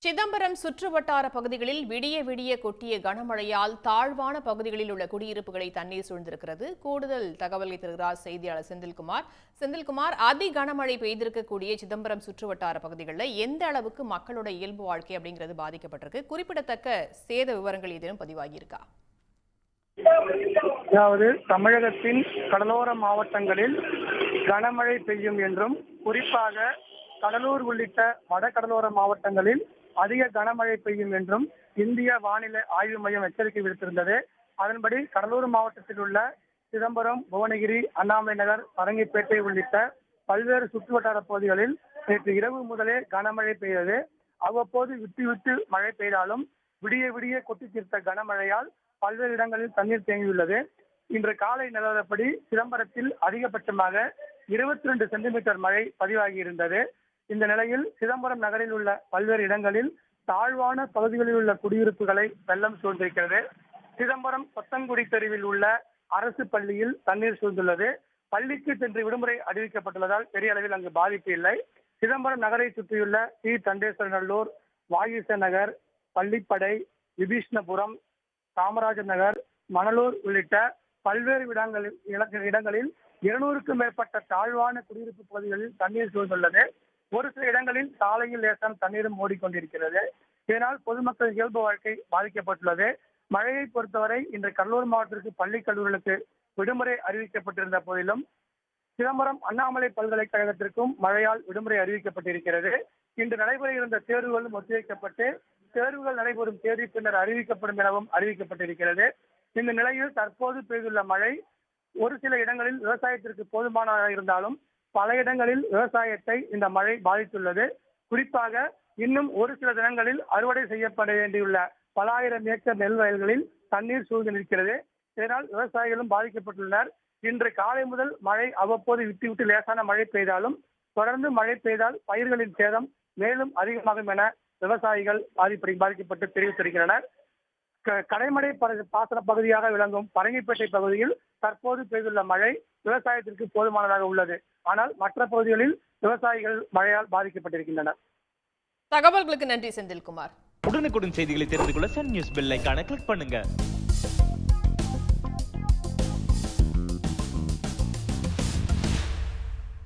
சிதம்பரம் சுற்றுவட்டார பகுதிகளில் விடிய விடிய கொட்டிய கனமழையால் தாழ்வான பகுதிகளில் உள்ள குடியிருப்புகளை தண்ணீர் சூழ்ந்திருக்கிறது. கூடுதல் தகவலை தருகிறார் செய்தியாளர் செந்தில்குமார். செந்தில்குமார், அதி கனமழை பெய்திருக்கக்கூடிய சிதம்பரம் சுற்றுவட்டார பகுதிகளில் எந்த அளவுக்கு மக்களோட இயல்பு வாழ்க்கை அப்படிங்கிறது பாதிக்கப்பட்டிருக்கு? குறிப்பிடத்தக்க சேத விவரங்கள் ஏதேனும் பதிவாகியிருக்கா? அதாவது தமிழகத்தின் கடலோர மாவட்டங்களில் கனமழை பெய்யும் என்றும், குறிப்பாக கடலூர் உள்ளிட்ட வடகடலோர மாவட்டங்களில் அதிக கனமழை பெய்யும் என்றும் இந்திய வானிலை ஆய்வு மையம் எச்சரிக்கை விடுத்திருந்தது. அதன்படி கடலூர் மாவட்டத்தில் உள்ள சிதம்பரம், புவனகிரி, அண்ணாமலை நகர், பரங்கிப்பேட்டை உள்ளிட்ட பல்வேறு சுற்றுவட்டார பகுதிகளில் நேற்று இரவு முதலே கனமழை பெய்தது. அவ்வப்போது விட்டு விட்டு மழை பெய்தாலும் விடிய விடிய கொட்டி தீர்த்த கனமழையால் பல்வேறு இடங்களில் தண்ணீர் தேங்கியுள்ளது. இன்று காலை நிலவரப்படி சிதம்பரத்தில் அதிகபட்சமாக 22 சென்டிமீட்டர் மழை பதிவாகி இருந்தது. இந்த நிலையில் சிதம்பரம் நகரில் உள்ள பல்வேறு இடங்களில் தாழ்வான பகுதிகளில் உள்ள குடியிருப்புகளை வெள்ளம் சூழ்ந்திருக்கிறது. சிதம்பரம் கொத்தங்குடி தெருவில் உள்ள அரசு பள்ளியில் தண்ணீர் சூழ்ந்துள்ளது. பள்ளிக்கு சென்று விடுமுறை அறிவிக்கப்பட்டுள்ளதால் பெரிய அளவில் அங்கு பாதிப்பு இல்லை. சிதம்பரம் நகரை சுற்றியுள்ள டி தண்டேஸ்வரநல்லூர், வாகீச நகர், பள்ளிப்படை, விபீஷ்ணபுரம், காமராஜர் நகர், மணலூர் உள்ளிட்ட பல்வேறு இடங்களில் 200க்கும் மேற்பட்ட தாழ்வான குடியிருப்பு பகுதிகளில் தண்ணீர் சூழ்ந்துள்ளது. ஒரு சில இடங்களில் சாலையில் லேசான தண்ணீரும் ஓடிக்கொண்டிருக்கிறது. இதனால் பொதுமக்கள் இயல்பு வாழ்க்கை பாதிக்கப்பட்டுள்ளது. மழையை பொறுத்தவரை இன்று கடலூர் மாவட்டத்திற்கு பள்ளி கல்லூரிகளுக்கு விடுமுறை அறிவிக்கப்பட்டிருந்த போதிலும் சிதம்பரம் அண்ணாமலை பல்கலைக்கழகத்திற்கும் மழையால் விடுமுறை அறிவிக்கப்பட்டிருக்கிறது. இன்று நடைபெற இருந்த தேர்வுகளும் ஒத்திவைக்கப்பட்டு தேர்வுகள் நடைபெறும் தேதி பின்னர் அறிவிக்கப்படும் எனவும் அறிவிக்கப்பட்டிருக்கிறது. இந்த நிலையில் தற்போது பெய்துள்ள மழை ஒரு சில இடங்களில் விவசாயத்திற்கு போதுமானதாக இருந்தாலும் பல இடங்களில் விவசாயத்தை இந்த மழை பாதித்துள்ளது. குறிப்பாக இன்னும் ஒரு சில தினங்களில் அறுவடை செய்யப்பட வேண்டியுள்ள பல ஆயிரம் ஏக்கர் நெல் வயல்களில் தண்ணீர் சூழ்ந்து நிற்கிறது. இதனால் விவசாயிகளும் பாதிக்கப்பட்டுள்ளனர். இன்று காலை முதல் மழை அவ்வப்போது விட்டு விட்டு லேசான மழை பெய்தாலும் தொடர்ந்து மழை பெய்தால் பயிர்களின் சேதம் மேலும் அதிகமாகும் என விவசாயிகள் பாதிக்கப்பட்டு தெரிவித்திருக்கின்றனர். கடைமடை பாசன பகுதியாக விளங்கும் பரங்கிப்பேட்டை பகுதியில் தற்போது பெய்துள்ள மழை விவசாயத்திற்கு போதுமானதாக உள்ளது. ஆனால் மற்ற பகுதிகளில் விவசாயிகள் மழையால் பாதிக்கப்பட்டிருக்கின்றனர். தகவல்களுக்கு நன்றி செந்தில்குமார். உடனுக்குடன் செய்திகளை தெரிந்து கொள்ள சன் நியூஸ் பெல் ஐகானை கிளிக் பண்ணுங்க.